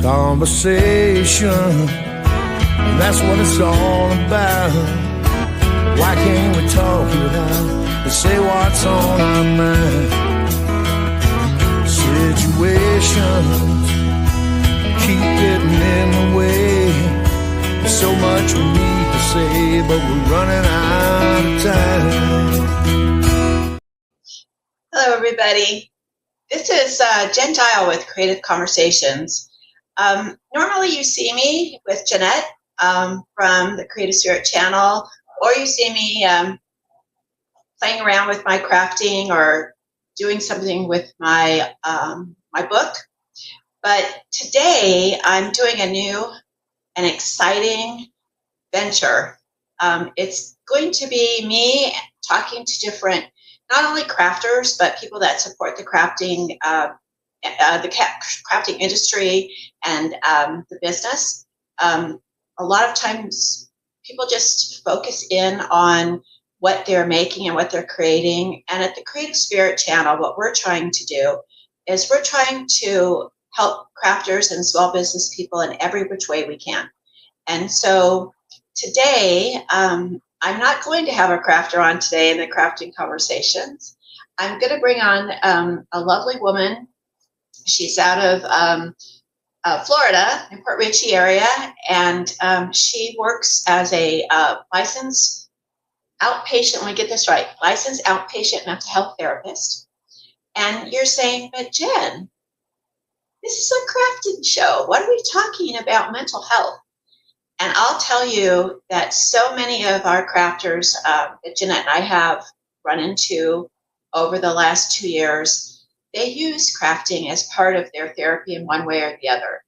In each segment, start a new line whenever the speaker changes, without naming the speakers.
conversation. That's what it's all about. Why can't we talk it out and say what's on our mind? Situations keep getting in the way. There's so much we need to say, but we're running out of time.
Hello, everybody. This is Jen Dial with Creative Conversations. Normally you see me with Jeanette from the Creative Spirit channel, or you see me playing around with my crafting or doing something with my my book. But today I'm doing a new and exciting venture. It's going to be me talking to different, not only crafters, but people that support the crafting crafting industry and the business. A lot of times people just focus in on what they're making and what they're creating. And at the Creative Spirit channel, what we're trying to do is we're trying to help crafters and small business people in every which way we can. And so today, I'm not going to have a crafter on today in the crafting conversations. I'm going to bring on a lovely woman. She's out of Florida, in Port Richey area, and she works as a licensed outpatient, let me get this right, licensed outpatient mental health therapist. And you're saying, but Jen, this is a crafting show. What are we talking about mental health? And I'll tell you that so many of our crafters that Jeanette and I have run into over the last 2 years, they use crafting as part of their therapy in one way or the other.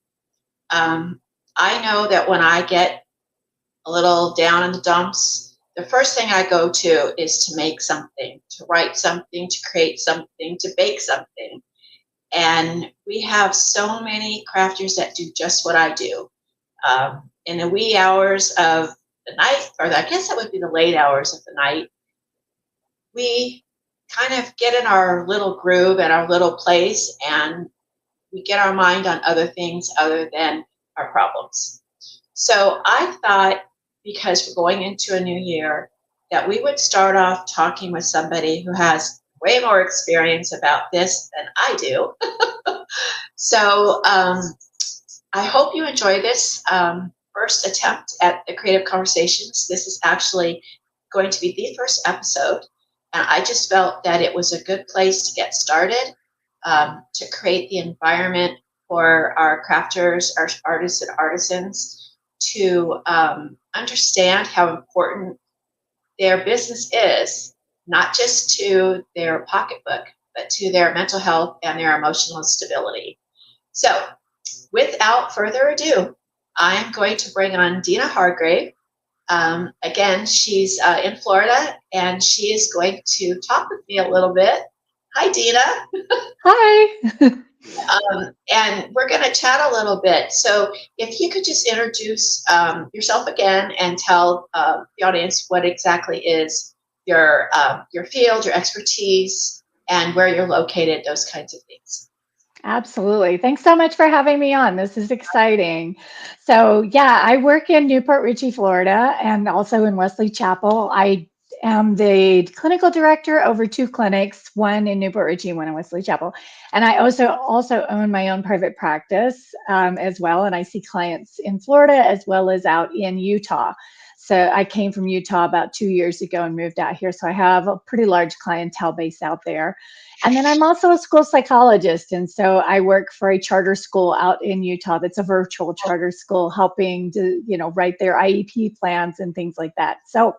I know that when I get a little down in the dumps, the first thing I go to is to make something, to write something, to create something, to bake something. And we have so many crafters that do just what I do. In the wee hours of the night, or I guess that would be the late hours of the night, we kind of get in our little groove and our little place, and we get our mind on other things other than our problems. So I thought, because we're going into a new year, that we would start off talking with somebody who has way more experience about this than I do. So I hope you enjoy this first attempt at the Creative Conversations. This is actually going to be the first episode, and I just felt that it was a good place to get started, to create the environment for our crafters, our artists and artisans to understand how important their business is, not just to their pocketbook, but to their mental health and their emotional stability. So without further ado, I'm going to bring on Dina Hargrave. Again, she's in Florida, and she is going to talk with me a little bit. Hi, Dina.
Hi.
And we're going to chat a little bit. So if you could just introduce yourself again and tell the audience what exactly is your field, your expertise, and where you're located, those kinds of things.
Absolutely. Thanks so much for having me on. This is exciting. So yeah, I work in Newport Richey, Florida, and also in Wesley Chapel. I am the clinical director over 2 clinics, one in Newport Richey, one in Wesley Chapel. And I also own my own private practice as well. And I see clients in Florida as well as out in Utah. So I came from Utah about 2 years ago and moved out here. So I have a pretty large clientele base out there. And then I'm also a school psychologist. And so I work for a charter school out in Utah that's a virtual charter school, helping to, write their IEP plans and things like that. So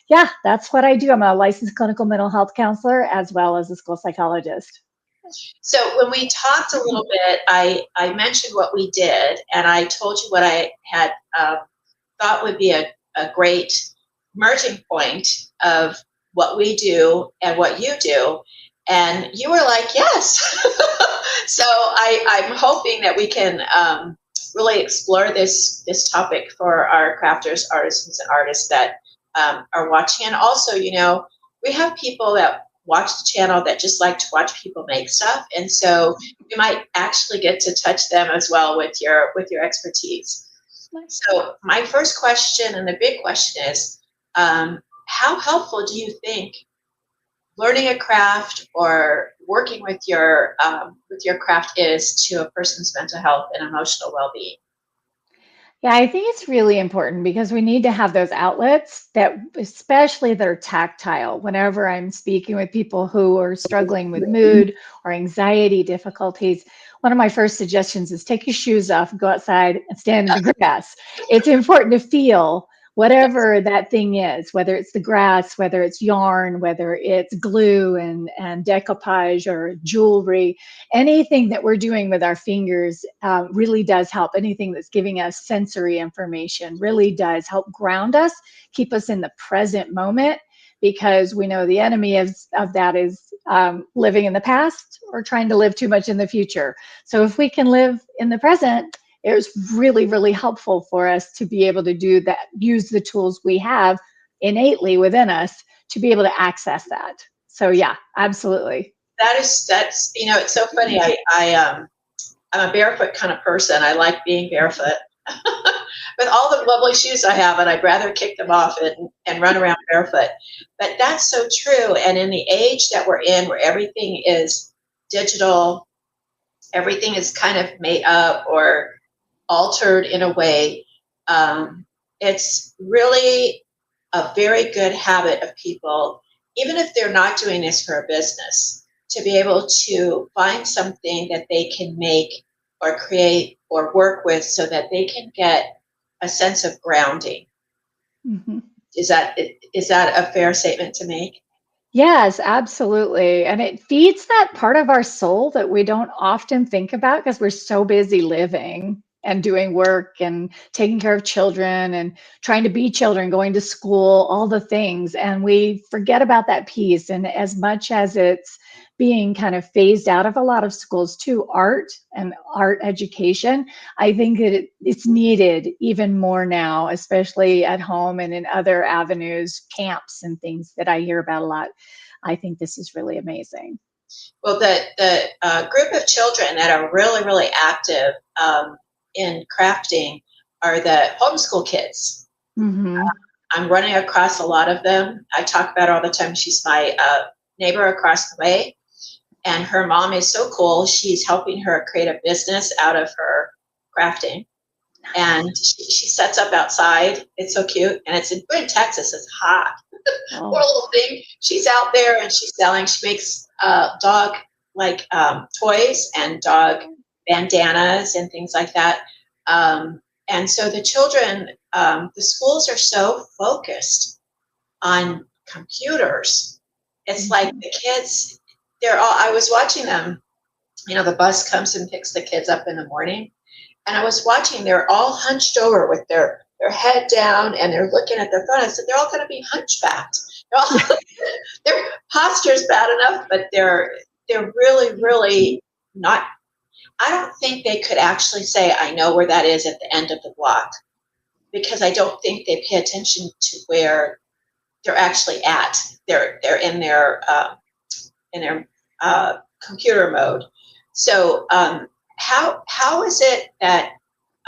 yeah, that's what I do. I'm a licensed clinical mental health counselor as well as a school psychologist.
So when we talked a little bit, I mentioned what we did, and I told you what I had thought would be a great merging point of what we do and what you do. And you were like, yes. So I'm hoping that we can really explore this topic for our crafters, artisans, and artists that are watching. And also, we have people that watch the channel that just like to watch people make stuff, and so you might actually get to touch them as well with your expertise. So my first question, and the big question is, how helpful do you think learning a craft or working with your craft is to a person's mental health and emotional well-being?
Yeah, I think it's really important because we need to have those outlets that, especially that are tactile. Whenever I'm speaking with people who are struggling with mood or anxiety difficulties, one of my first suggestions is take your shoes off, go outside and stand in the grass. It's important to feel whatever that thing is, whether it's the grass, whether it's yarn, whether it's glue and decoupage or jewelry. Anything that we're doing with our fingers really does help. Anything that's giving us sensory information really does help ground us, keep us in the present moment, because we know the enemy of that is living in the past or trying to live too much in the future. So if we can live in the present, it's really, really helpful for us to be able to do that, use the tools we have innately within us to be able to access that. So yeah, absolutely.
That's it's so funny. I'm a barefoot kind of person. I like being barefoot. With all the lovely shoes I have, and I'd rather kick them off and run around barefoot. But that's so true. And in the age that we're in, where everything is digital, everything is kind of made up or altered in a way, it's really a very good habit of people, even if they're not doing this for a business, to be able to find something that they can make or create or work with so that they can get a sense of grounding.
Mm-hmm.
Is that a fair statement to make?
Yes, absolutely. And it feeds that part of our soul that we don't often think about because we're so busy living and doing work and taking care of children and trying to be children, going to school, all the things. And we forget about that piece. And as much as it's being kind of phased out of a lot of schools too, art and art education, I think that it's needed even more now, especially at home and in other avenues, camps and things that I hear about a lot. I think this is really amazing.
Well, the group of children that are really, really active in crafting are the homeschool kids.
Mm-hmm.
I'm running across a lot of them. I talk about her all the time. She's my neighbor across the way. And her mom is so cool. She's helping her create a business out of her crafting. And she sets up outside. It's so cute. And we're in Texas. It's hot.
Oh.
Poor little thing. She's out there and she's selling. She makes dog toys and dog bandanas and things like that. And so the children, the schools are so focused on computers. It's like the kids, I was watching them, the bus comes and picks the kids up in the morning. And I was watching, they're all hunched over with their head down and they're looking at their phone. I said, they're all going to be hunchbacked. Their posture's bad enough, but they're really, really not. I don't think they could actually say, I know where that is at the end of the block, because I don't think they pay attention to where they're actually at. They're in their computer mode. So how is it that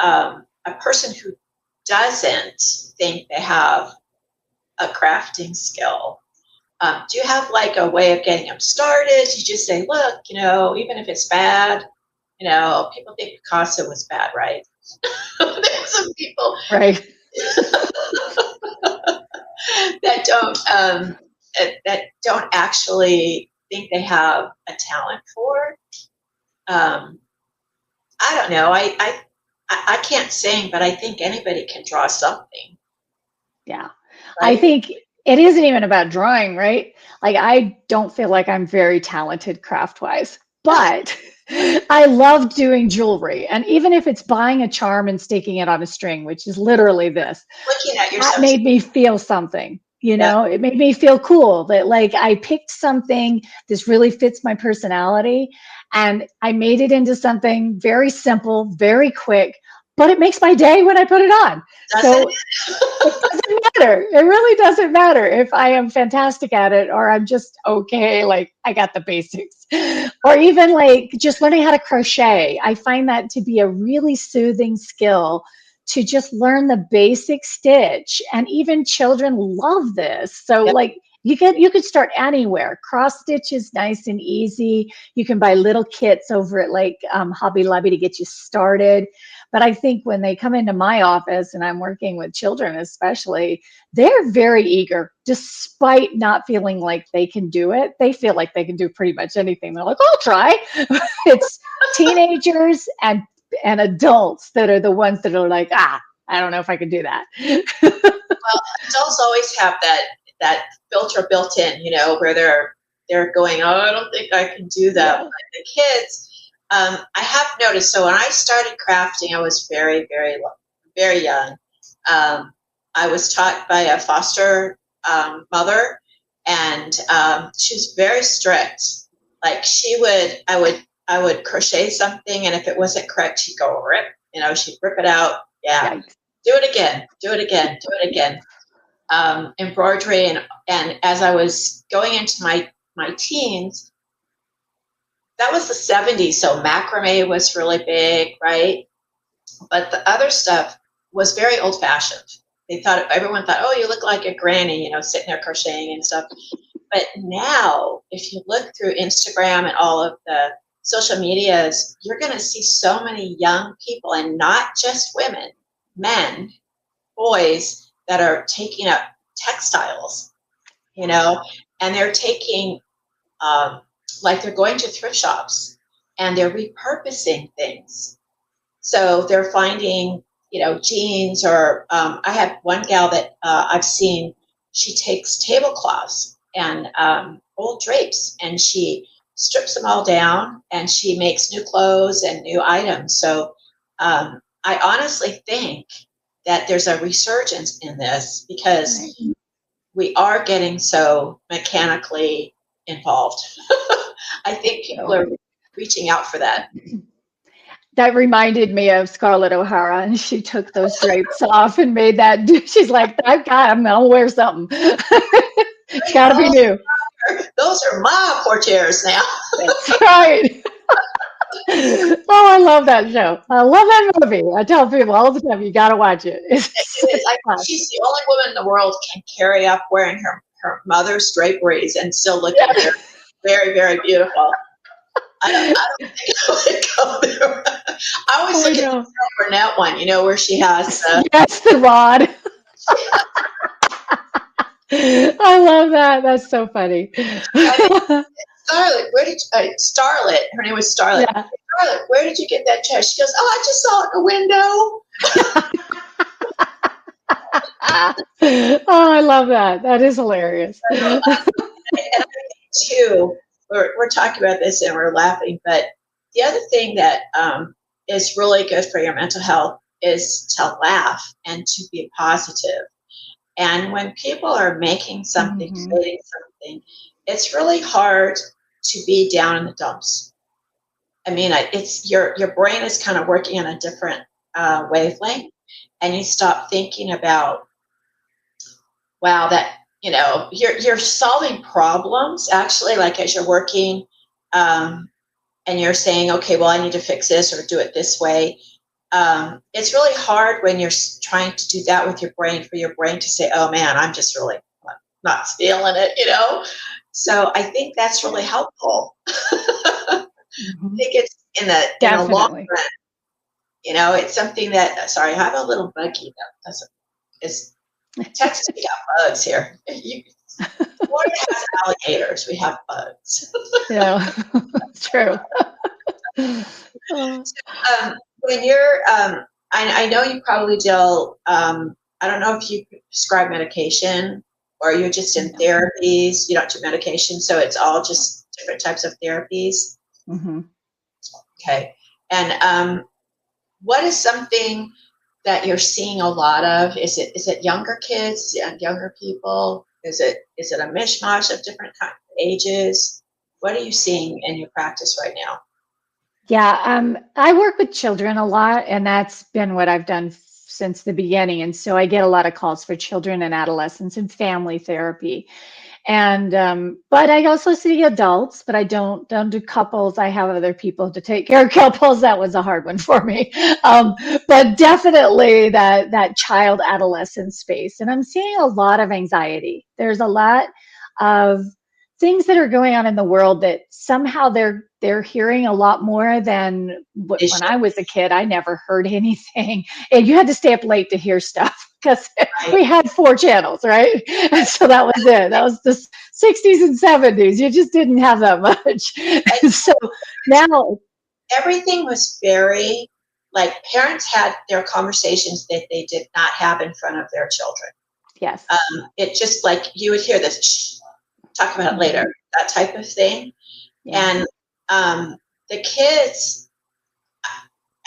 a person who doesn't think they have a crafting skill, do you have like a way of getting them started? You just say, look, even if it's bad, people think Picasso was bad, right? There's some people
Right.
that don't actually think they have a talent for. I don't know. I can't sing, but I think anybody can draw something.
Yeah.
Right?
I think it isn't even about drawing, right? Like, I don't feel like I'm very talented craft wise, but I love doing jewelry. And even if it's buying a charm and sticking it on a string, which is literally this,
Looking at
that
yourself.
made me feel something. It made me feel cool that like I picked something this really fits my personality and I made it into something very simple, very quick, but it makes my day when I put it on. So it doesn't matter. It really doesn't matter if I am fantastic at it or I'm just okay, like I got the basics. Or even like just learning how to crochet. I find that to be a really soothing skill to just learn the basic stitch. And even children love this. So
Yep.
like you could start anywhere. Cross stitch is nice and easy. You can buy little kits over at like Hobby Lobby to get you started. But I think when they come into my office and I'm working with children, especially, they're very eager, despite not feeling like they can do it. They feel like they can do pretty much anything. They're like, I'll try. It's teenagers and adults that are the ones that are like, I don't know if I can do that.
Well, adults always have that filter built in, where they're going, oh, I don't think I can do that.
Yeah.
But the kids, I have noticed. So when I started crafting, I was very, very, very young. I was taught by a foster mother, and she was very strict. Like I would crochet something, and if it wasn't correct, she'd go rip. She'd rip it out. Yeah,
Yikes.
do it again, do it again, do it again. Embroidery, and as I was going into my teens, that was the 70s, so macrame was really big, right? But the other stuff was very old-fashioned. Everyone thought, oh, you look like a granny, sitting there crocheting and stuff. But now, if you look through Instagram and all of the social medias, you're going to see so many young people, and not just women, men, boys, that are taking up textiles, and they're taking, like they're going to thrift shops and they're repurposing things. So they're finding, jeans, or I have one gal that I've seen, she takes tablecloths and old drapes, and she strips them all down and she makes new clothes and new items. So I honestly think that there's a resurgence in this because we are getting so mechanically involved. I think people are reaching out for that.
That reminded me of Scarlett O'Hara, and she took those drapes off and made that. She's like, I'm gonna wear something. It's got to be new.
Those are my portieres now.
That's right. Oh, I love that show. I love that movie. I tell people all the time, you got to watch it.
It is. She's the only woman in the world can carry up wearing her mother's draperies and still look very, very beautiful. I don't think I would go there. I always look at the Burnett one, where she has
yes, the rod. I love that. That's so funny.
Starlet, Starlet, her name was Starlet. Yeah. Starlet, where did you get that chest? She goes, oh, I just saw it in the window.
Oh, I love that. That is hilarious.
And I think too, we're talking about this and we're laughing, but the other thing that is really good for your mental health is to laugh and to be positive. And when people are making something, creating something, it's really hard to be down in the dumps. I mean, it's your brain is kind of working on a different wavelength, and you stop thinking about, wow, that you're solving problems actually, like as you're working, and you're saying, okay, well, I need to fix this or do it this way. It's really hard when you're trying to do that with your brain, for your brain to say, oh man, I'm just really not feeling it, So I think that's really helpful. I think it's in the long run, it's something that, sorry, I have a little buggy that is texting me got bugs here. Florida has alligators. We have bugs.
Yeah, it's true.
When you're, I know you probably deal, I don't know if you prescribe medication or you're just in therapies, you don't do medication, so it's all just different types of therapies. Okay. And what is something that you're seeing a lot of? Is it younger kids? Is it younger people? Is it a mishmash of different ages? What are you seeing in your practice right now?
Yeah, I work with children a lot, and that's been what I've done since the beginning. And so I get a lot of calls for children and adolescents and family therapy. And but I also see adults, but I don't do couples. I have other people to take care of couples. That was a hard one for me. But definitely that child adolescent space. And I'm seeing a lot of anxiety. There's a lot of things that are going on in the world that somehow they're hearing a lot more than when I was a kid. I never heard anything, and you had to stay up late to hear stuff because we had 4 channels, right? And so that was it. That was the 60s and 70s. You just didn't have that much. So now
everything was very, like, parents had their conversations that they did not have in front of their children.
yes,
It just, like, you would hear this, shh, talk about it later, that type of thing.
yeah.
And the kids,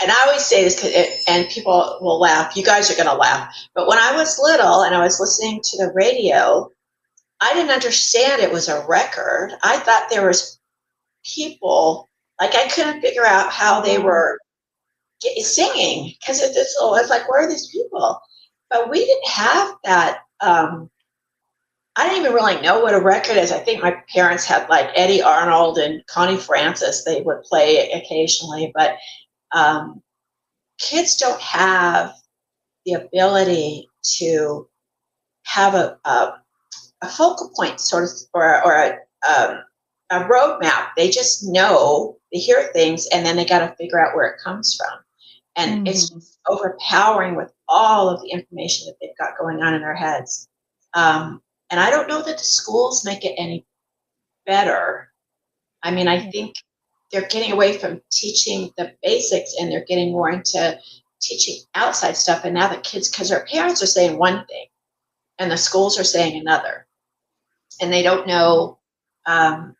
and I always say this, and people will laugh. You guys are going to laugh. But when I was little and I was listening to the radio, I didn't understand it was a record. I thought there was people, like, I couldn't figure out how they were singing, because it was like, where are these people? But we didn't have that. I didn't even really know what a record is. I think my parents had, like, Eddie Arnold and Connie Francis. They would play occasionally, but kids don't have the ability to have a focal point, sort of, or a roadmap. They just know, they hear things, and then they got to figure out where it comes from. And it's just overpowering with all of the information that they've got going on in their heads. And I don't know that the schools make it any better. I mean, I think they're getting away from teaching the basics, and they're getting more into teaching outside stuff. And now the kids, because their parents are saying one thing and the schools are saying another, and they don't know. I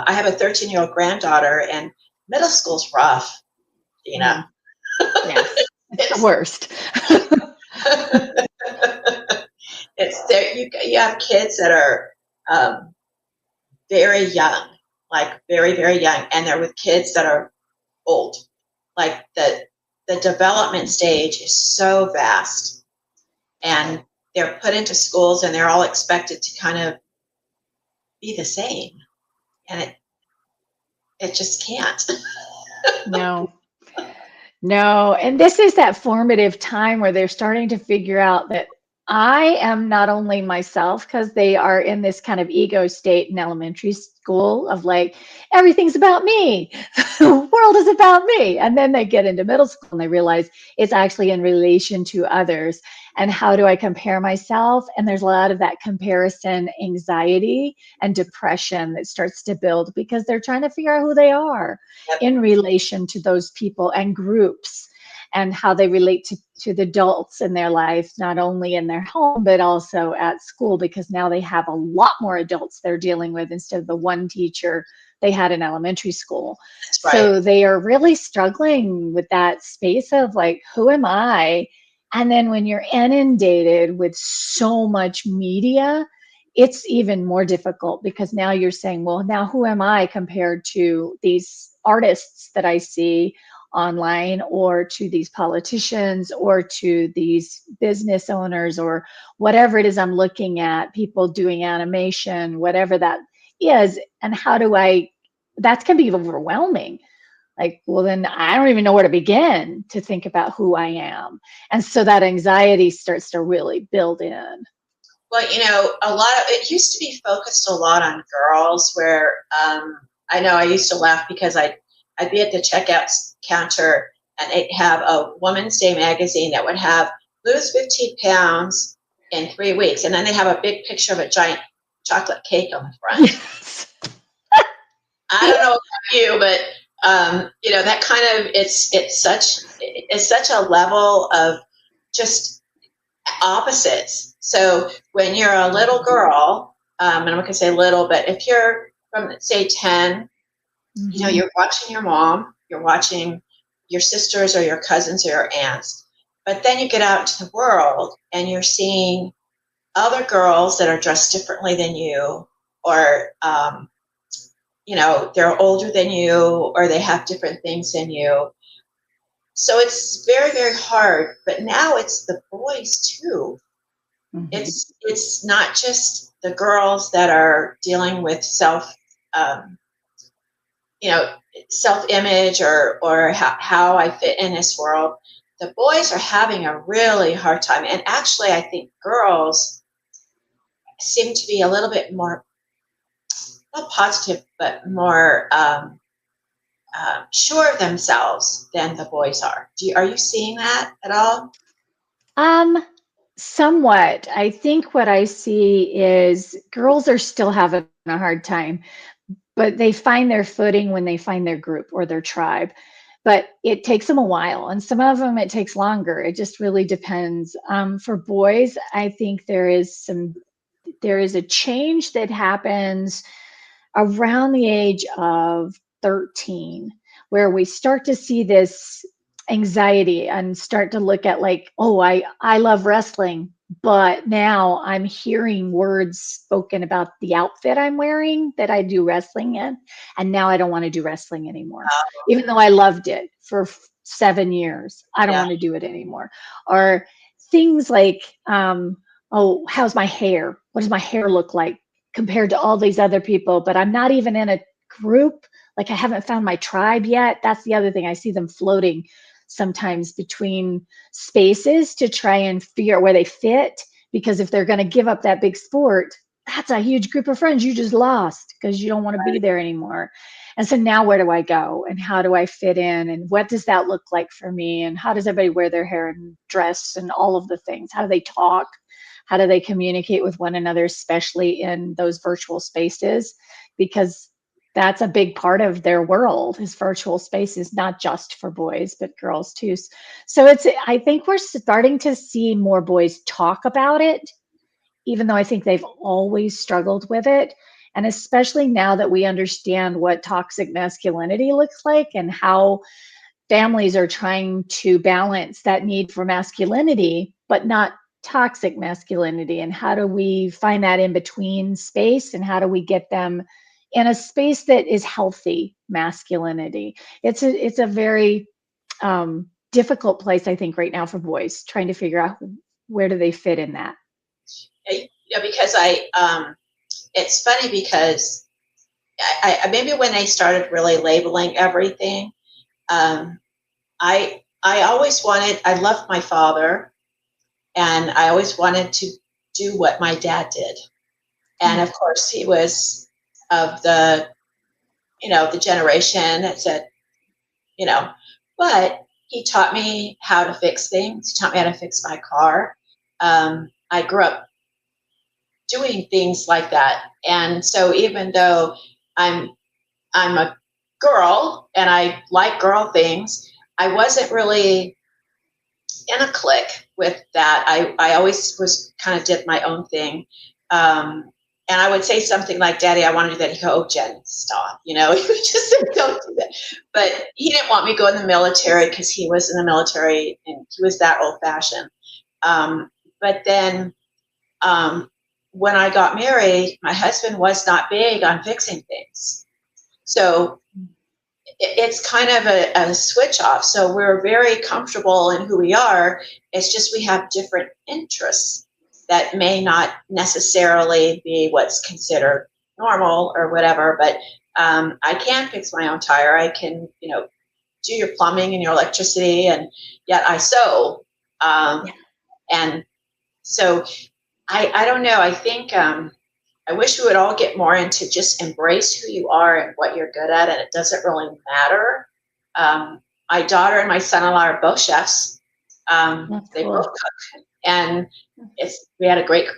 have a 13-year-old granddaughter, and middle school's rough, you know.
Yes, it's the worst.
It's there. You have kids that are very young, like very, very young, and they're with kids that are old. Like the development stage is so vast, and they're put into schools, and they're all expected to kind of be the same, and it just can't.
No, and this is that formative time where they're starting to figure out that I am not only myself, because they are in this kind of ego state in elementary school of like, everything's about me. The world is about me. And then they get into middle school and they realize it's actually in relation to others. And how do I compare myself? And there's a lot of that comparison anxiety and depression that starts to build because they're trying to figure out who they are in relation to those people and groups, and how they relate to the adults in their life, not only in their home, but also at school, because now they have a lot more adults they're dealing with instead of the one teacher they had in elementary school.
That's right.
So they are really struggling with that space of like, who am I? And then when you're inundated with so much media, it's even more difficult, because now you're saying, well, now who am I compared to these artists that I see online, or to these politicians, or to these business owners, or whatever it is I'm looking at, people doing animation, whatever that is. And how do that can be overwhelming. Like, well, then I don't even know where to begin to think about who I am. And so that anxiety starts to really build in.
Well, you know, it used to be focused a lot on girls, where I know I used to laugh because I'd be at the checkout counter, and they'd have a Woman's Day magazine that would have lose 15 pounds in 3 weeks. And then they have a big picture of a giant chocolate cake on the front.
Yes.
I don't know about you, but you know, that kind of, it's such a level of just opposites. So when you're a little girl, and I'm not going to say little, but if you're from, say, 10, you know, you're watching your mom, you're watching your sisters or your cousins or your aunts, but then you get out into the world and you're seeing other girls that are dressed differently than you, or you know, they're older than you, or they have different things than you. So it's very, very hard. But now it's the boys too.
Mhm.
It's not just the girls that are dealing with um, self-image or how I fit in this world. The boys are having a really hard time. And actually, I think girls seem to be a little bit more, not positive, but more sure of themselves than the boys are. Are you seeing that at all?
Um, Somewhat. I think what I see is girls are still having a hard time, but they find their footing when they find their group or their tribe. But it takes them a while, and some of them it takes longer. It just really depends. For boys, I think there is a change that happens around the age of 13 where we start to see this anxiety and start to look at like, oh, I love wrestling, but now I'm hearing words spoken about the outfit I'm wearing that I do wrestling in, and now I don't want to do wrestling anymore, even though I loved it for 7 years. I don't
Yeah.
want to do it anymore. Or things like, oh, how's my hair? What does my hair look like compared to all these other people? But I'm not even in a group. Like I haven't found my tribe yet. That's the other thing. I see them floating sometimes between spaces to try and figure out where they fit. Because if they're going to give up that big sport, that's a huge group of friends you just lost because you don't want to be there anymore. And so now where do I go and how do I fit in and what does that look like for me and how does everybody wear their hair and dress and all of the things? How do they talk? How do they communicate with one another, especially in those virtual spaces? Because that's a big part of their world is virtual spaces, not just for boys, but girls too. So I think we're starting to see more boys talk about it, even though I think they've always struggled with it. And especially now that we understand what toxic masculinity looks like and how families are trying to balance that need for masculinity, but not toxic masculinity. And how do we find that in between space? And how do we get them in a space that is healthy masculinity? It's a very difficult place, I think, right now for boys trying to figure out where do they fit in that.
Yeah, because it's funny because I maybe when they started really labeling everything, um, I always wanted. I loved my father, and I always wanted to do what my dad did. And of course, he was of the generation that said, you know, but he taught me how to fix things. He taught me how to fix my car. I grew up doing things like that, and so even though I'm I'm a girl and I like girl things, I wasn't really in a clique with that. I always was kind of did my own thing. And I would say something like, Daddy, I want to do that. He'd go, oh, Jen, stop. He would just say, don't do that. But he didn't want me to go in the military because he was in the military and he was that old fashioned. But then when I got married, my husband was not big on fixing things. So it's kind of a switch off. So we're very comfortable in who we are. It's just we have different interests that may not necessarily be what's considered normal or whatever. But I can fix my own tire. I can, do your plumbing and your electricity, and yet I sew. And so I don't know. I think I wish we would all get more into just embrace who you are and what you're good at, and it doesn't really matter. My daughter and my son-in-law are both chefs. They
Cool.
both cook, and we had a great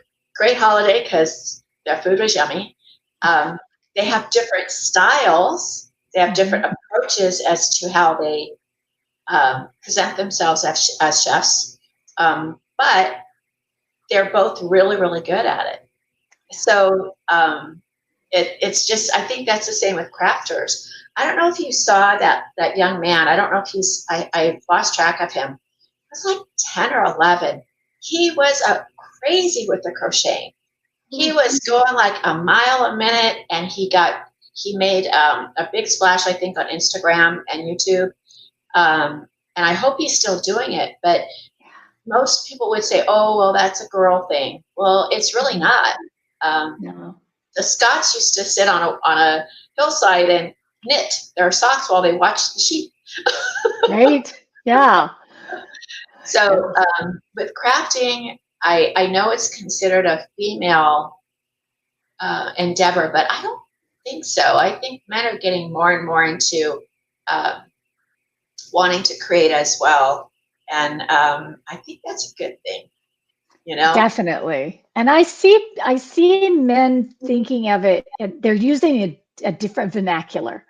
holiday because their food was yummy. They have different styles. They have different approaches as to how they present themselves as chefs, but they're both really, really good at it. So it's just, I think that's the same with crafters. I don't know if you saw that young man. I don't know if I lost track of him. It was like 10 or 11. He was crazy with the crocheting. He was going like a mile a minute, and he made a big splash, I think, on Instagram and YouTube. and I hope he's still doing it, but most people would say, oh, well, that's a girl thing. Well, it's really not.
No.
The Scots used to sit on a hillside and knit their socks while they watched the sheep.
Right? Yeah.
So with crafting, I know it's considered a female endeavor, but I don't think so. I think men are getting more and more into wanting to create as well. And I think that's a good thing, you know?
Definitely. And I see men thinking of it, they're using a different vernacular,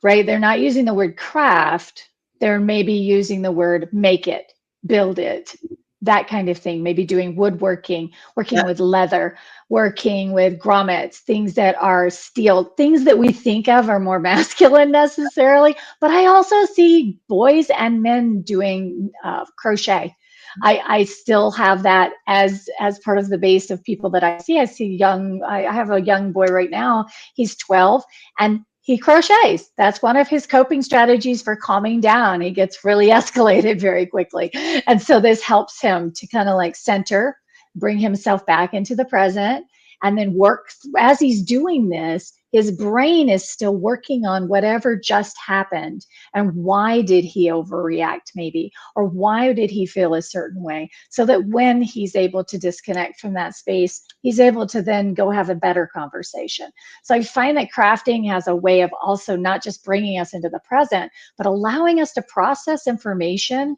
right? They're not using the word craft. They're maybe using the word make it, build it, that kind of thing. Maybe doing woodworking, working
Yeah.
with leather, working with grommets, things that are steel, things that we think of are more masculine necessarily. But I also see boys and men doing crochet. I still have that as part of the base of people that I see. I see young. I have a young boy right now. He's 12, and he crochets. That's one of his coping strategies for calming down. He gets really escalated very quickly. And so this helps him to kind of like center, bring himself back into the present, and then work as he's doing this. His brain is still working on whatever just happened and why did he overreact, maybe, or why did he feel a certain way, so that when he's able to disconnect from that space, he's able to then go have a better conversation. So I find that crafting has a way of also not just bringing us into the present, but allowing us to process information,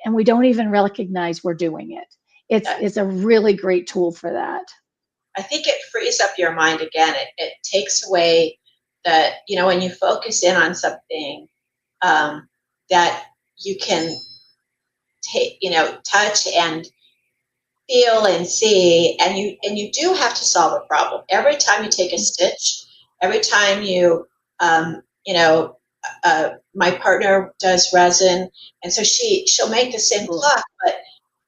and we don't even recognize we're doing it. It's a really great tool for that.
I think it frees up your mind again. It takes away that, you know, when you focus in on something that you can take, you know, touch and feel and see, and you do have to solve a problem. Every time you take a stitch, every time you, you know, my partner does resin, and so she'll make the same cloth,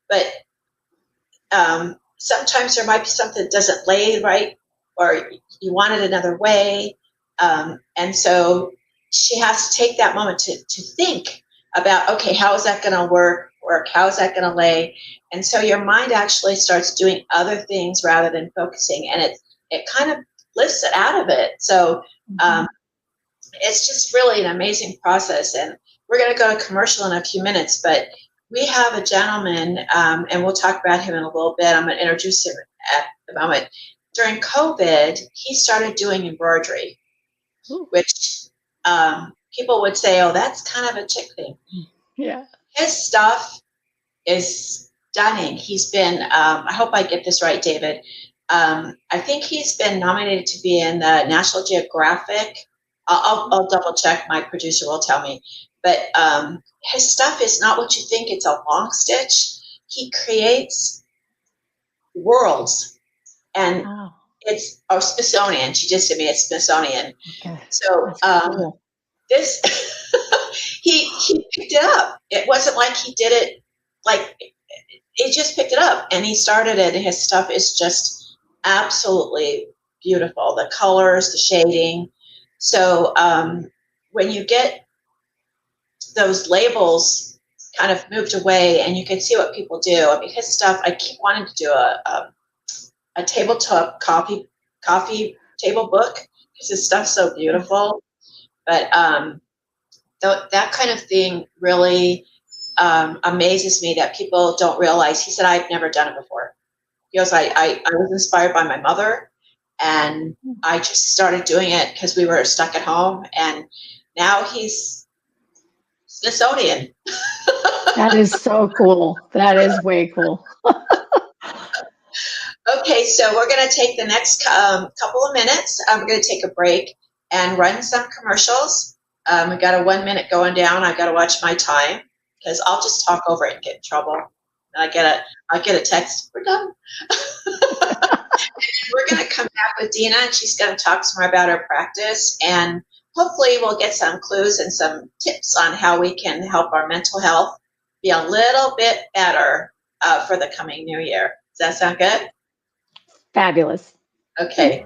but sometimes there might be something that doesn't lay right, or you want it another way. And so she has to take that moment to think about, okay, how is that going to work? How is that going to lay? And so your mind actually starts doing other things rather than focusing, and it kind of lifts it out of it. So it's just really an amazing process. And we're going to go to commercial in a few minutes, but we have a gentleman, and we'll talk about him in a little bit. I'm going to introduce him at the moment. During COVID, he started doing embroidery, which people would say, oh, that's kind of a chick thing.
Yeah.
His stuff is stunning. He's been, I hope I get this right, David. I think he's been nominated to be in the National Geographic. I'll double check. My producer will tell me. But his stuff is not what you think. It's a long stitch. He creates worlds, and it's Smithsonian. She just said me it's Smithsonian. Okay. So cool. This he picked it up. It wasn't like he did it like he just picked it up and he started it. His stuff is just absolutely beautiful. The colors, the shading. So when you get those labels kind of moved away and you can see what people do. I mean, his stuff, I keep wanting to do a tabletop coffee table book because his stuff's so beautiful. But that kind of thing really amazes me that people don't realize. He said, I've never done it before. He goes, I was inspired by my mother, and I just started doing it because we were stuck at home, and now he's Smithsonian.
That is so cool. That is way cool.
Okay, so we're going to take the next couple of minutes. We're going to take a break and run some commercials. We got a 1 minute going down. I've got to watch my time because I'll just talk over it and get in trouble. And I get a text. We're done. We're going to come back with Dina, and she's going to talk some more about her practice, and hopefully we'll get some clues and some tips on how we can help our mental health be a little bit better for the coming new year. Does that sound good?
Fabulous.
Okay.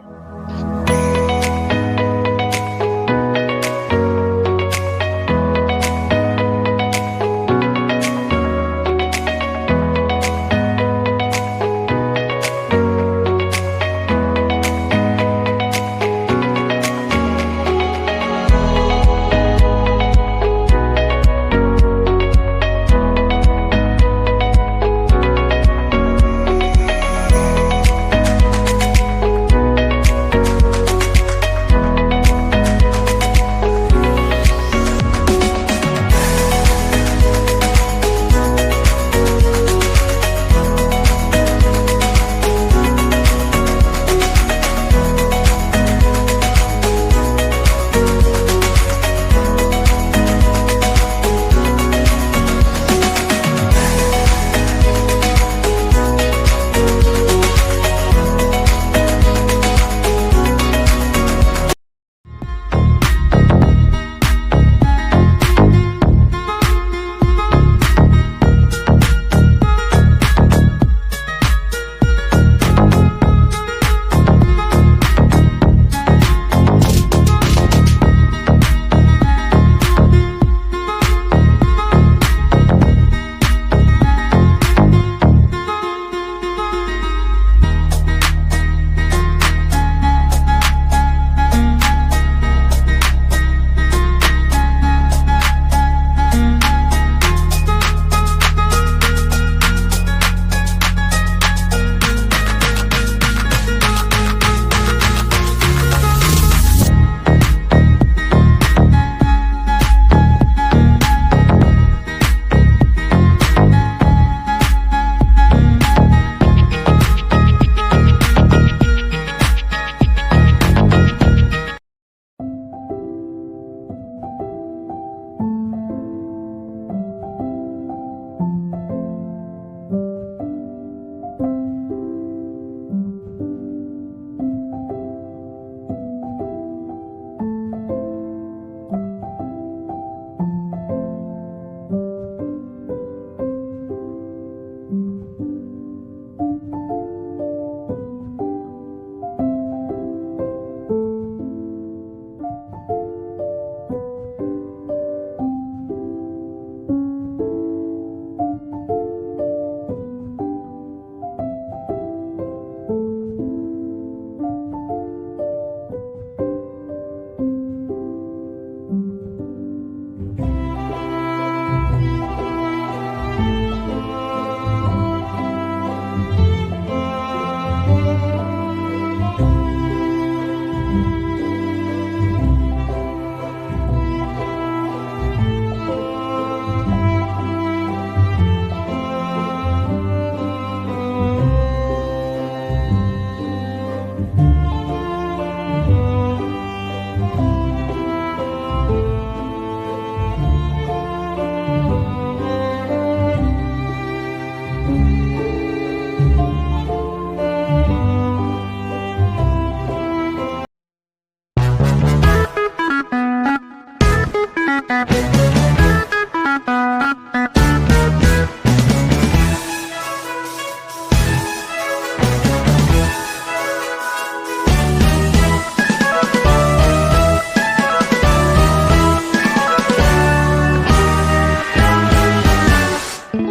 And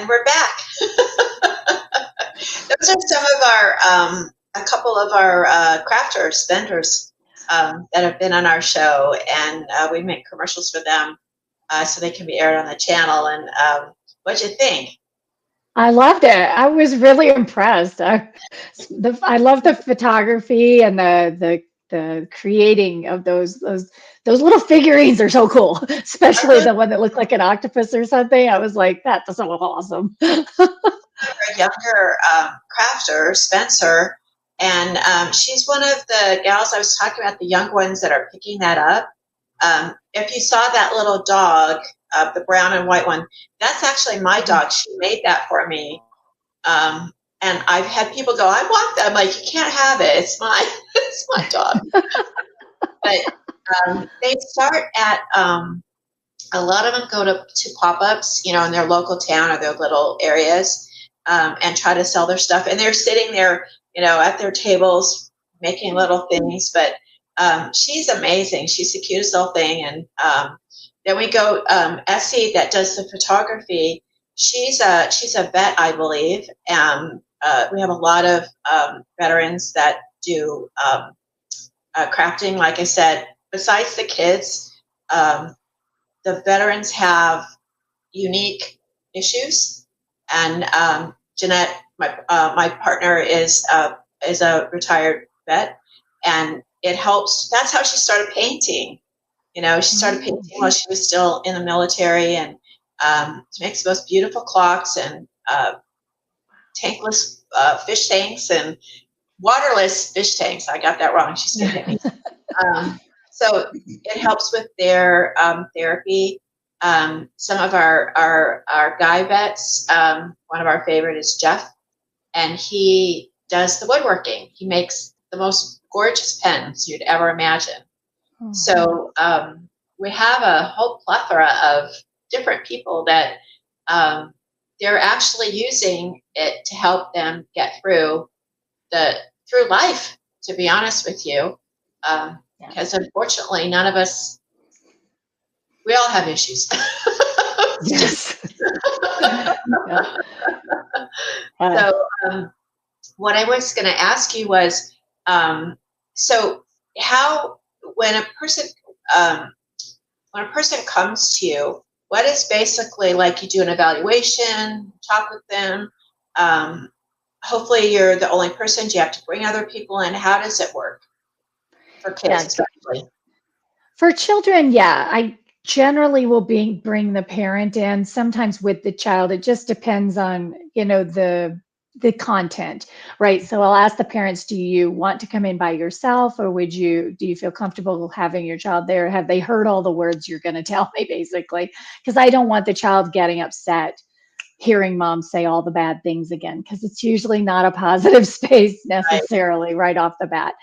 we're back. Those are some of our, a couple of our crafters, vendors that have been on our show, and we make commercials for them so they can be aired on the channel. And what'd you think?
I loved it. I was really impressed. I love the photography and the creating of those little figurines are so cool, especially the one that looked like an octopus or something. I was like, that's so awesome.
A younger crafter, Spencer, and she's one of the gals I was talking about, the young ones that are picking that up. If you saw that little dog, the brown and white one, that's actually my dog. She made that for me. And I've had people go, I want that. I'm like, you can't have it. It's my dog. But they start at, a lot of them go to pop-ups, in their local town or their little areas, and try to sell their stuff. And they're sitting there, at their tables making little things. But she's amazing. She's the cutest little thing. And then we go, Essie, that does the photography. She's a vet, I believe. We have a lot of veterans that do crafting. Like I said, besides the kids, the veterans have unique issues. And Jeanette, my partner, is a retired vet, and it helps. That's how she started painting. She started painting while she was still in the military, and she makes the most beautiful clocks and tankless fish tanks and waterless fish tanks. I got that wrong. She's gonna hit me. So it helps with their therapy. Some of our guy vets, one of our favorite is Jeff, and he does the woodworking. He makes the most gorgeous pens you'd ever imagine. Oh. So we have a whole plethora of different people that they're actually using it to help them get through life, to be honest with you. Because unfortunately, none of us, we all have issues.
Yes.
So what I was going to ask you was, so how, when a person comes to you, what is basically, like, you do an evaluation, talk with them, hopefully you're the only person, do you have to bring other people in? How does it work for kids especially?
For children, I generally will bring the parent in, sometimes with the child. It just depends on, the content, right? So I'll ask the parents, do you want to come in by yourself, or do you feel comfortable having your child there? Have they heard all the words you're going to tell me, basically? Because I don't want the child getting upset hearing mom say all the bad things again, because it's usually not a positive space necessarily right off the bat.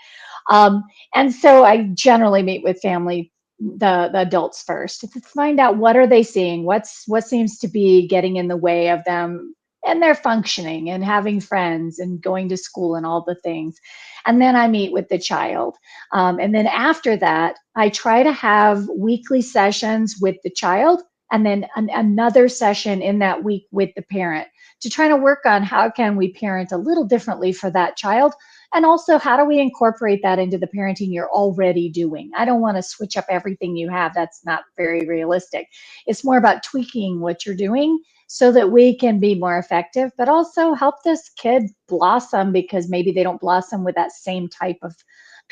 And so I generally meet with family, the adults first, to find out what are they seeing, what seems to be getting in the way of them and their functioning and having friends and going to school and all the things. And then I meet with the child. And then after that, I try to have weekly sessions with the child, and then another session in that week with the parent, to try to work on how can we parent a little differently for that child. And also, how do we incorporate that into the parenting you're already doing? I don't want to switch up everything you have. That's not very realistic. It's more about tweaking what you're doing so that we can be more effective, but also help this kid blossom, because maybe they don't blossom with that same type of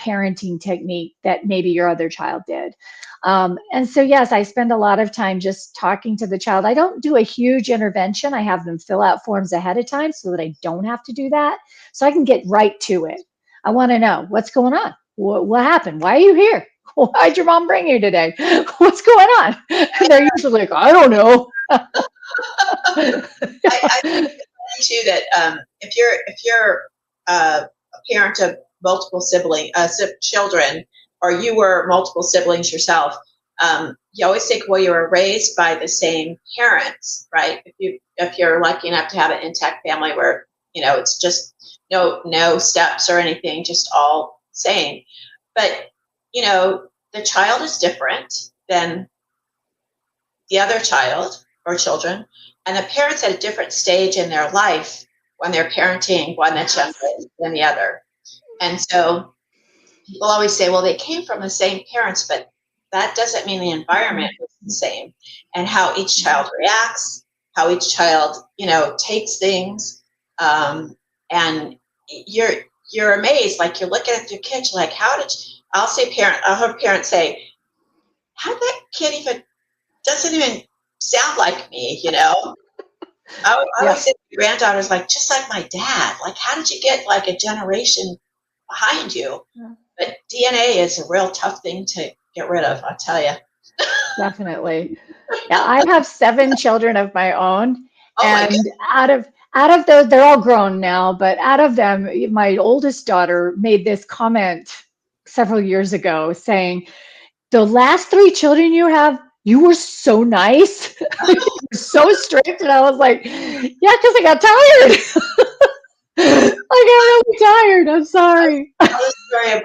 parenting technique that maybe your other child did. And so, yes, I spend a lot of time just talking to the child. I don't do a huge intervention. I have them fill out forms ahead of time so that I don't have to do that. So I can get right to it. I want to know what's going on. What happened? Why are you here? Why'd your mom bring you today? What's going on? And they're usually like, I don't know.
I think too that if you're a parent of multiple children, or you were multiple siblings yourself, you always think, well, you were raised by the same parents, right? If you're lucky enough to have an intact family where it's just no steps or anything, just all same. But, you know, the child is different than the other child or children, and the parents at a different stage in their life when they're parenting one that's younger than the other. And so people always say, well, they came from the same parents, but that doesn't mean the environment is the same, and how each child reacts, how each child, you know, takes things. And you're amazed, like you're looking at your kid, you're like, I'll have parents say, how did that kid even, doesn't even sound like me, you know? I
Yeah.
always say to granddaughters, like, just like my dad, like, how did you get like a generation behind you? But DNA is a real tough thing to get rid of, I'll tell you.
Definitely. Yeah, I have 7 children of my own,
Oh my
and out of those, they're all grown now, but out of them, my oldest daughter made this comment several years ago saying, "The last 3 children you have, you were so nice, you were so strict," and I was like, "Yeah, because I got tired. I got really tired. I'm sorry."
tell the story of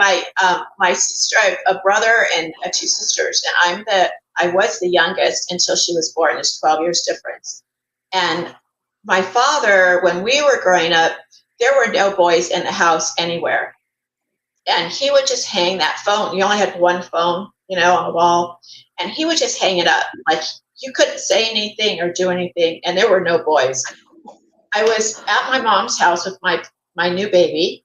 my sister. I have a brother and 2 sisters, and I was the youngest until she was born. There's 12 years difference. And my father, when we were growing up, there were no boys in the house anywhere, and he would just hang that phone. You only had one phone, you know, on the wall, and he would just hang it up. Like, you couldn't say anything or do anything, and there were no boys. I was at my mom's house with my new baby,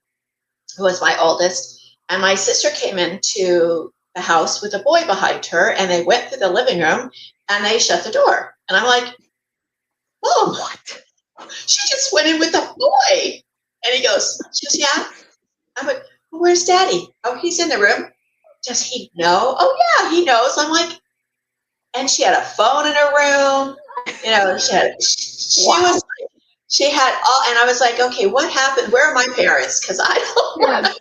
who was my oldest, and my sister came into the house with a boy behind her, and they went through the living room and they shut the door. And I'm like, Mom,
What?
she just went in with a boy. And he goes, yeah. I'm like, well, where's Daddy? Oh, he's in the room. Does he know? Oh, yeah, he knows. I'm like, and she had a phone in her room. You know,
Wow.
she had all, and I was like, okay, what happened? Where are my parents? Because I don't know.
Yeah,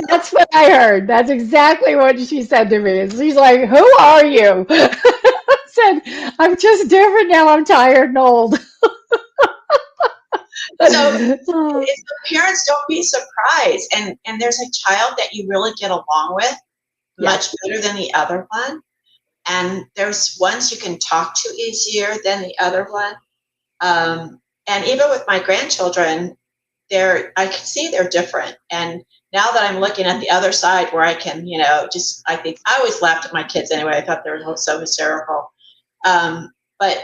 that's what I heard. That's exactly what she said to me. She's like, "Who are you?" I said, "I'm just different now. I'm tired and old."
So if the parents, don't be surprised, and there's a child that you really get along with
Yeah.
much better than the other one, and there's ones you can talk to easier than the other one. And even with my grandchildren, I can see they're different. And now that I'm looking at the other side, where I can, you know, just, I think I always laughed at my kids anyway. I thought they were so hysterical. But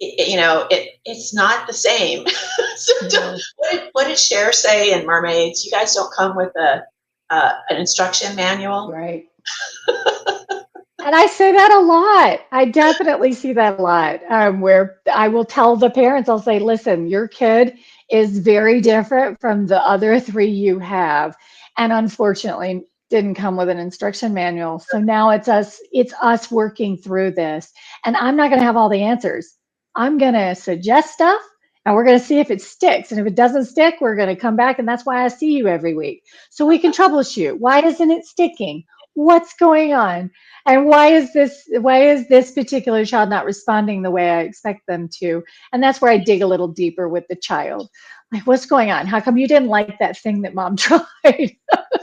you know, it's not the same. So
No.
what did Cher say in Mermaids? You guys don't come with an instruction manual.
Right. And I say that a lot. I definitely see that a lot, where I will tell the parents, I'll say, listen, your kid is very different from the other 3 you have. And unfortunately, didn't come with an instruction manual. So now it's us working through this. And I'm not going to have all the answers. I'm going to suggest stuff, and we're going to see if it sticks. And if it doesn't stick, we're going to come back. And that's why I see you every week. So we can troubleshoot. Why isn't it sticking? What's going on? And why is this particular child not responding the way I expect them to? And that's where I dig a little deeper with the child. Like, what's going on? How come you didn't like that thing that mom tried?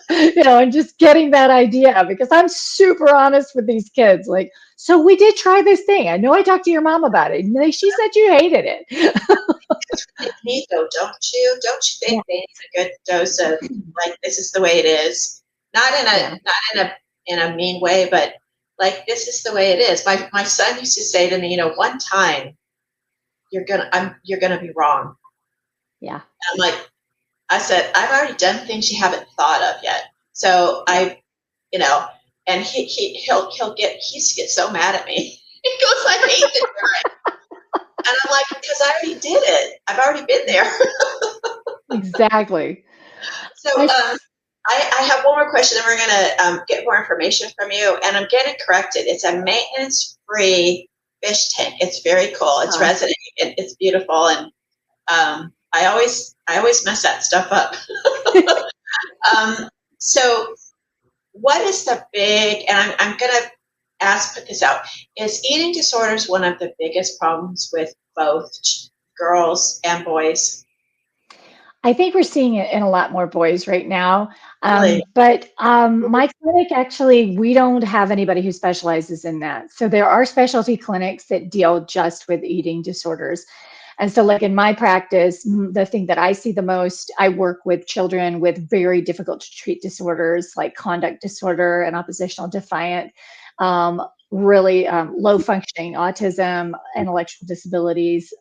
And just getting that idea, because I'm super honest with these kids. Like, so we did try this thing. I know I talked to your mom about it. And she said you hated it.
They need, though, don't you? Don't you think they need a good dose of, like, this is the way it is? Not in a mean way, but like, this is the way it is. My son used to say to me, you know, one time you're gonna be wrong.
Yeah.
I'm like, I said, I've already done things you haven't thought of yet. So you know, and he used to get so mad at me. He goes, I hate this guy. And I'm like, because I already did it. I've already been there.
Exactly.
So I have one more question, and we're going to get more information from you. And I'm getting corrected. It's a maintenance-free fish tank. It's very cool. It's resonating. It's beautiful, and I always mess that stuff up. So what is the big? And I'm going to put this out. Is eating disorders one of the biggest problems with both girls and boys?
I think we're seeing it in a lot more boys right now.
Really?
But my clinic, actually, we don't have anybody who specializes in that. So there are specialty clinics that deal just with eating disorders. And so, like in my practice, the thing that I see the most, I work with children with very difficult to treat disorders like conduct disorder and oppositional defiant, really low functioning autism, intellectual disabilities,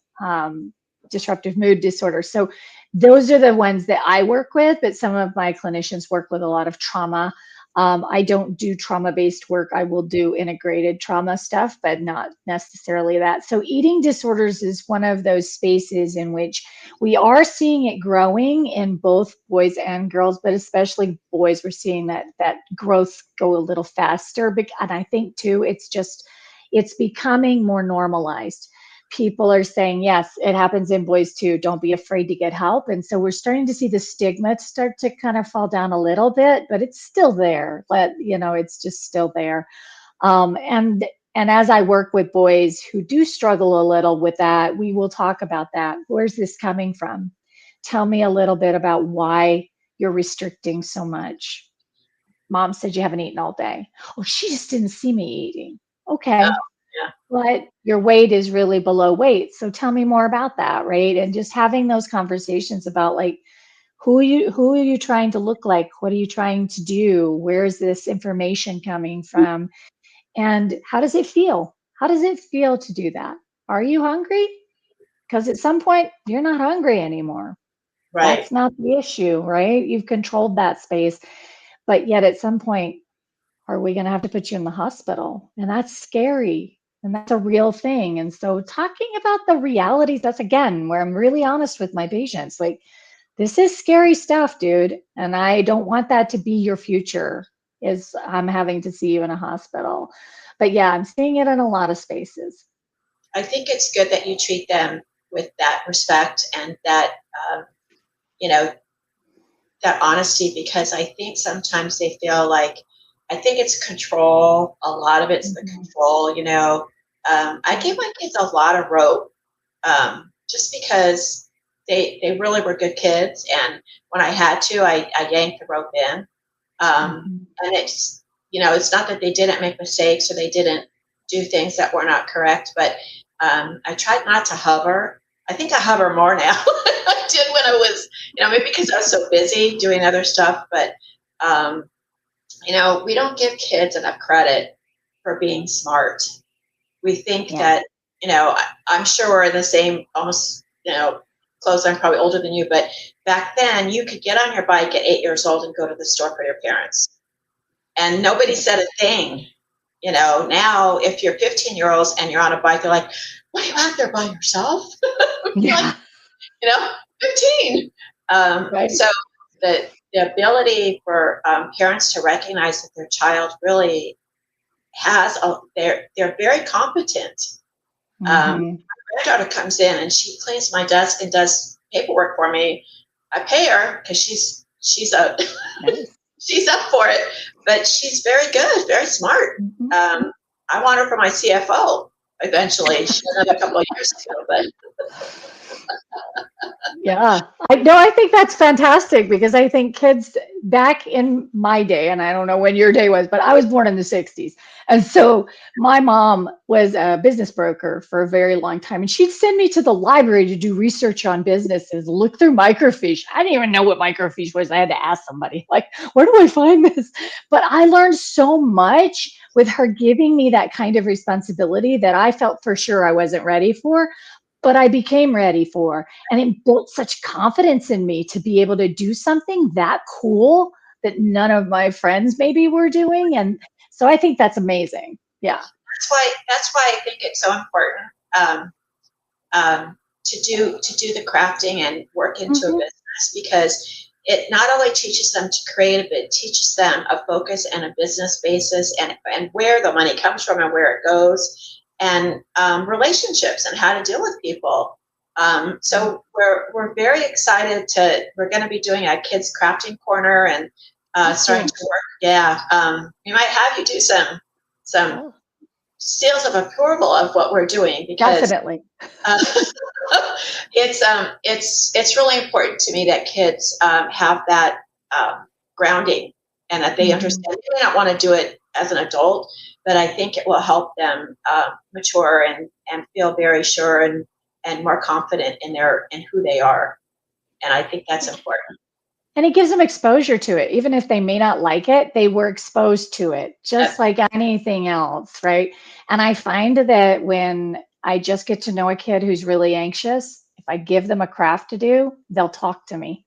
disruptive mood disorder. So those are the ones that I work with, but some of my clinicians work with a lot of trauma. I don't do trauma-based work. I will do integrated trauma stuff, but not necessarily that. So eating disorders is one of those spaces in which we are seeing it growing in both boys and girls, but especially boys, we're seeing that growth go a little faster. And I think too, it's becoming more normalized. People are saying, yes, it happens in boys too. Don't be afraid to get help. And so we're starting to see the stigma start to kind of fall down a little bit, but it's still there. It's just still there. And as I work with boys who do struggle a little with that, we will talk about that. Where's this coming from? Tell me a little bit about why you're restricting so much. Mom said you haven't eaten all day. Oh, she just didn't see me eating.
Oh,
Okay,
yeah.
but your weight is really below weight. So tell me more about that, right? And just having those conversations about like who are you trying to look like? What are you trying to do? Where is this information coming from? And how does it feel? How does it feel to do that? Are you hungry? Because at some point you're not hungry anymore.
Right.
That's not the issue, right? You've controlled that space. But yet at some point, are we going to have to put you in the hospital? And that's scary. And that's a real thing. And so talking about the realities, that's again where I'm really honest with my patients. Like, this is scary stuff, dude. And I don't want that to be your future, is I'm having to see you in a hospital. But yeah, I'm seeing it in a lot of spaces.
I think it's good that you treat them with that respect and that, you know, that honesty, because I think sometimes they feel like, I think it's control. A lot of it's the
Mhm.
control, I gave my kids a lot of rope, just because they really were good kids. And when I had to, I yanked the rope in.
Mhm.
And it's not that they didn't make mistakes or they didn't do things that were not correct, but I tried not to hover. I think I hover more now than I did when I was, maybe because I was so busy doing other stuff. But, um, we don't give kids enough credit for being smart. We think
Yeah.
that, I'm sure we're in the same, almost, close. I'm probably older than you, but back then you could get on your bike at 8 years old and go to the store for your parents. And nobody said a thing. Now if you're 15-year-olds and you're on a bike, they're like, "What are you out there by yourself?" You're like,
Yeah.
you know, 15.
Right.
So the ability for parents to recognize that their child really they're very competent.
Hmm.
My granddaughter comes in and she cleans my desk and does paperwork for me. I pay her because she's a
Nice.
she's up for it, but she's very good, very smart.
Mhm.
I want her for my CFO eventually. She had another couple of years to go, but
Yeah, I think that's fantastic because I think kids back in my day, and I don't know when your day was, but I was born in the 60s. And so my mom was a business broker for a very long time, and she'd send me to the library to do research on businesses, look through microfiche. I didn't even know what microfiche was. I had to ask somebody, like, where do I find this? But I learned so much with her giving me that kind of responsibility that I felt for sure I wasn't ready for, but I became ready for. And it built such confidence in me to be able to do something that cool that none of my friends maybe were doing. And so I think that's amazing. Yeah.
that's why I think it's so important, um, to do the crafting and work into a
Hmm.
business, because it not only teaches them to create, but it teaches them a focus and a business basis, and where the money comes from and where it goes, and relationships and how to deal with people. So we're very excited we're going to be doing a kids crafting corner and
Oh,
starting
cool.
to work. Yeah, we might have you do some
Oh,
seals of approval of what we're doing, because
Definitely.
uh, it's really important to me that kids have that grounding, and that they understand. They may not want to do it as an adult, but I think it will help them mature and feel very sure and more confident in who they are. And I think that's important.
And it gives them exposure to it. Even if they may not like it, they were exposed to it, just like anything else, right? And I find that when I just get to know a kid who's really anxious, if I give them a craft to do, they'll talk to me.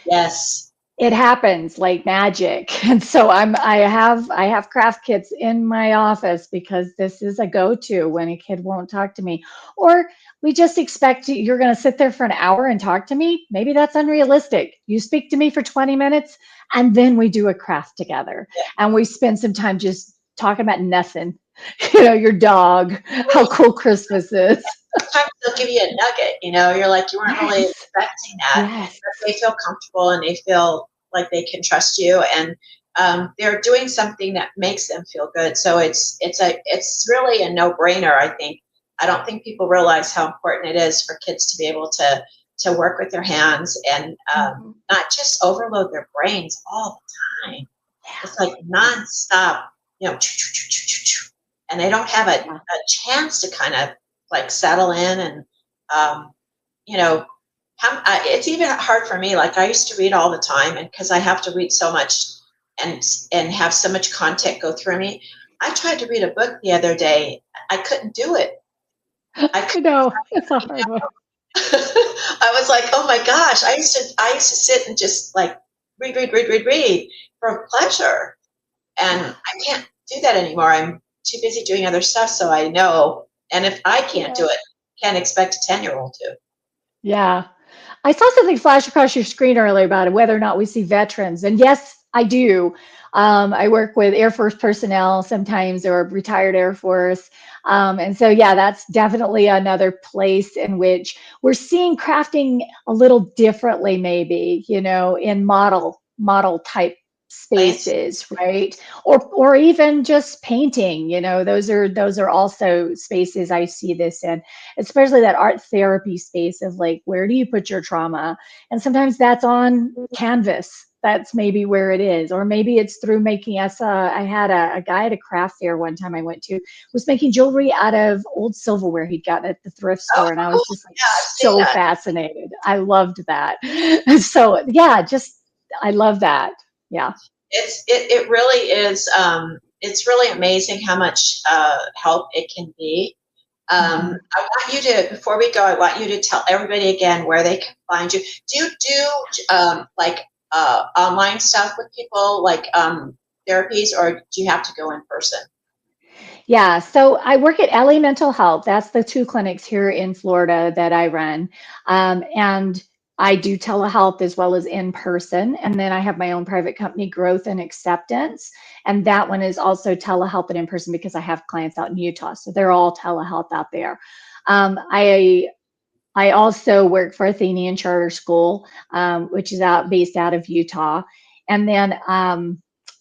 Yes.
It happens like magic. And so I have craft kits in my office because this is a go-to when a kid won't talk to me. Or we just expect you're going to sit there for an hour and talk to me. Maybe that's unrealistic. You speak to me for 20 minutes and then we do a craft together. And we spend some time just talking about nothing. Your dog, how cool Christmas is.
Sometimes they'll give you a nugget, you're like, you weren't really expecting that.
Yes.
But they feel comfortable and they feel like they can trust you, and they're doing something that makes them feel good. So it's really a no-brainer, I think. I don't think people realize how important it is for kids to be able to work with their hands and not just overload their brains all the time. It's like nonstop, and they don't have a chance to kind of like settle in and it's even hard for me. Like, I used to read all the time, and because I have to read so much and have so much content go through me, I tried to read a book the other day. I couldn't do it.
I know, it's a hard one.
I was like, oh my gosh, I used to sit and just like read for pleasure, and I can't do that anymore. I'm too busy doing other stuff. So I know, and if I can't do it, can't expect a 10-year-old to.
Yeah. I saw something flash across your screen earlier about whether or not we see veterans. And yes, I do. I work with Air Force personnel sometimes, or retired Air Force. And so, yeah, that's definitely another place in which we're seeing crafting a little differently, maybe, in model type spaces, right? Or even just painting, those are also spaces I see this in, especially that art therapy space of like, where do you put your trauma? And sometimes that's on canvas. That's maybe where it is. Or maybe it's through making I had a guy at a craft fair one time I went to, was making jewelry out of old silverware he'd gotten at the thrift store. And I was just like so fascinated. I loved that. So yeah, I love that. Yeah.
It really is. It's really amazing how much help it can be. I want you to, before we go, I want you to tell everybody again where they can find you. Do you do like online stuff with people, like therapies, or do you have to go in person?
Yeah, so I work at LA Mental Health. That's the 2 clinics here in Florida that I run. And I do telehealth as well as in person. And then I have my own private company, Growth and Acceptance. And that one is also telehealth and in person because I have clients out in Utah. So they're all telehealth out there. I also work for Athenian Charter School, which is based out of Utah. And then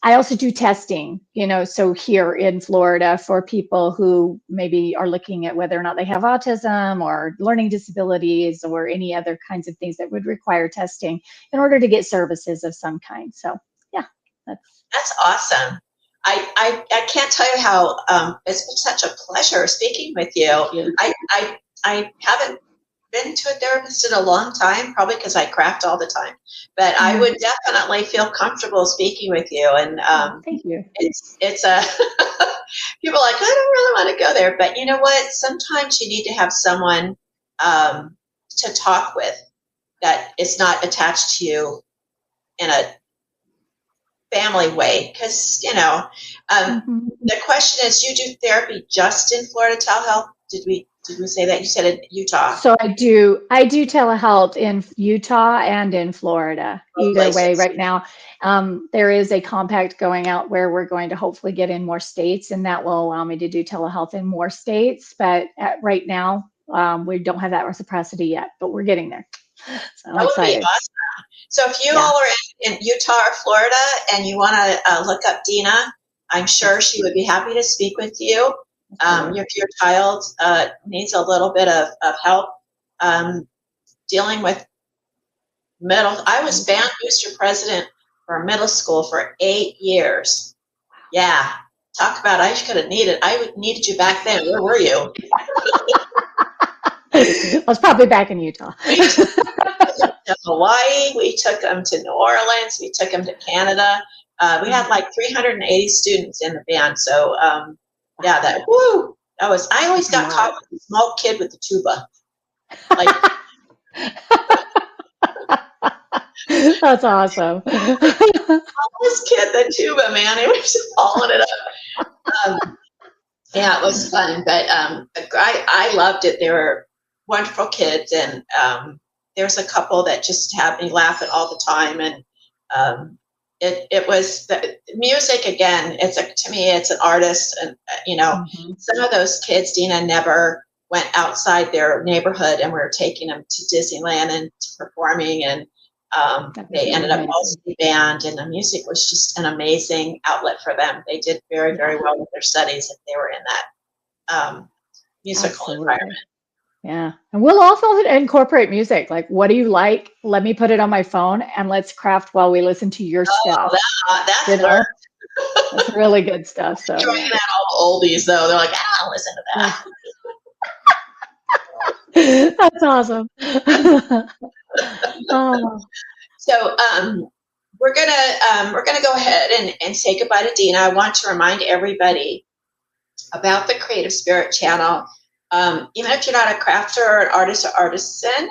I also do testing, so here in Florida for people who maybe are looking at whether or not they have autism or learning disabilities or any other kinds of things that would require testing in order to get services of some kind. So yeah,
that's awesome. I can't tell you how it's been such a pleasure speaking with you. I haven't been to a therapist in a long time, probably because I craft all the time, but I would definitely feel comfortable speaking with you. And
thank you.
It's a people are like, I don't really want to go there, but you know what? Sometimes you need to have someone to talk with that is not attached to you in a family way, because the question is, you do therapy just in Florida telehealth? Did we say that? You said in Utah.
So I do telehealth in Utah and in Florida. Either way, right now, there is a compact going out where we're going to hopefully get in more states, and that will allow me to do telehealth in more states. But right now, we don't have that reciprocity yet, but we're getting there. So I'm excited.
Would be awesome. So if you all are in Utah or Florida and you want to look up Dina, I'm sure she would be happy to speak with you. If your child needs a little bit of help dealing with I was band booster president for middle school for 8 years. Yeah. Talk about I needed you back then. Where were you?
I was probably back in Utah.
We took them to Hawaii. We took them to New Orleans. We took them to Canada. We had like 380 students in the band. So, yeah, I always got caught with the small kid with the tuba. Like,
that's awesome.
This kid, the tuba, man, he was just hauling it up. Yeah, it was fun, but I loved it. They were wonderful kids, and there's a couple that just had me laughing all the time, and it was the music again. To me, it's an artist, and some of those kids, Dina, never went outside their neighborhood, and we were taking them to Disneyland and to performing, and they ended up mostly band, and the music was just an amazing outlet for them. They did very, very well with their studies if they were in that musical environment.
Yeah. And we'll also incorporate music. Like, what do you like? Let me put it on my phone and let's craft while we listen to your stuff.
That's
that's really good stuff. So
throwing out all the oldies, though. They're like, I'll listen to that.
That's awesome.
So we're gonna go ahead and say goodbye to Dina. I want to remind everybody about the Creative Spirit channel. Even if you're not a crafter or an artist or artisan,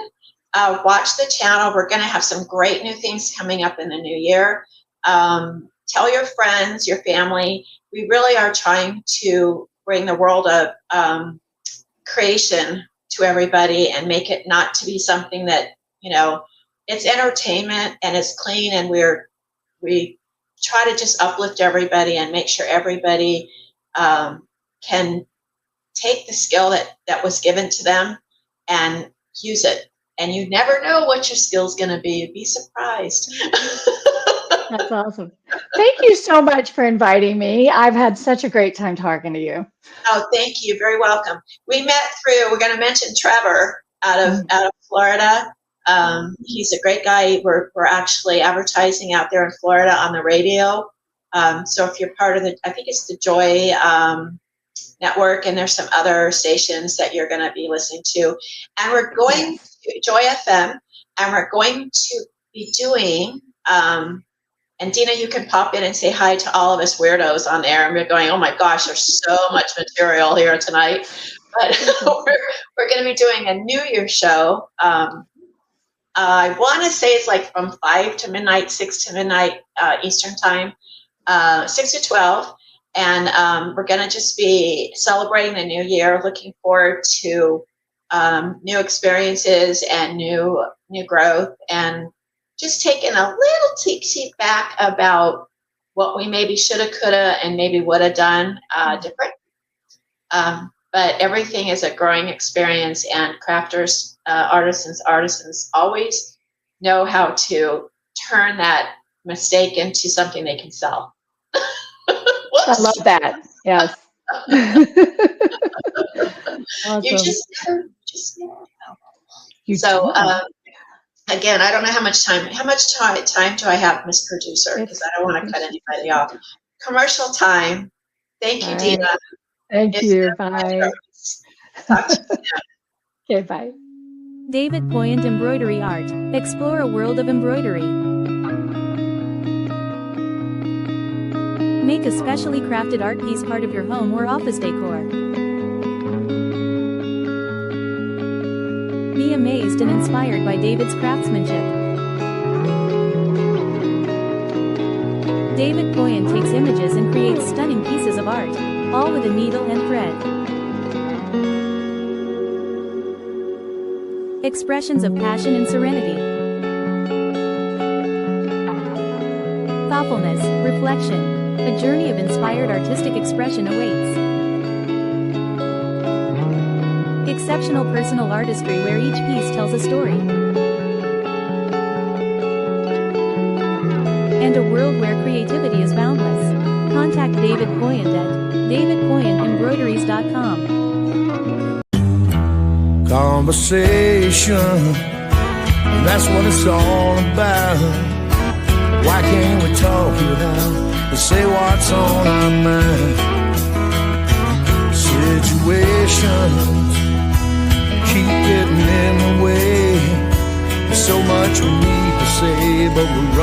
watch the channel. We're going to have some great new things coming up in the new year. Tell your friends, your family. We really are trying to bring the world of creation to everybody and make it not to be something that, it's entertainment and it's clean, and we try to just uplift everybody and make sure everybody can take the skill that was given to them and use it. And you never know what your skill's going to be. You'd be surprised.
That's awesome. Thank you so much for inviting me. I've had such a great time talking to you.
Oh, thank you. Very welcome. We're going to mention Trevor out of Florida. He's a great guy. We're actually advertising out there in Florida on the radio. So if you're part of I think it's the Joy network, and there's some other stations that you're going to be listening to. And we're going to Joy FM, and we're going to be doing, and Dina, you can pop in and say hi to all of us weirdos on there. And we're going, oh my gosh, there's so much material here tonight. But we're going to be doing a New Year's show. I want to say it's like from 5 to midnight, 6 to midnight Eastern time, 6 to 12. And we're going to just be celebrating the new year, looking forward to new experiences and new growth, and just taking a little teak back about what we maybe should have, could have, and maybe would have done different. But everything is a growing experience, and crafters, artisans always know how to turn that mistake into something they can sell.
I love that. Yes. Awesome.
You just so again, I don't know how much time do I have, Miss Producer, because I don't want to cut anybody off. Commercial time. Thank you, Dina.
Thank you. Bye.
Talk to you soon.
Okay, bye.
David Poyant Embroidery Art. Explore a world of embroidery. Make a specially crafted art piece part of your home or office decor. Be amazed and inspired by David's craftsmanship. David Poyant takes images and creates stunning pieces of art, all with a needle and thread. Expressions of passion and serenity. Thoughtfulness, reflection. A journey of inspired artistic expression awaits. Exceptional personal artistry where each piece tells a story. And a world where creativity is boundless. Contact David Poyant at DavidCoyanEmbroideries.com.
Conversation, that's what it's all about. Why can't we talk it out and say what's on our mind? Situations keep getting in the way. There's so much we need to say, but we're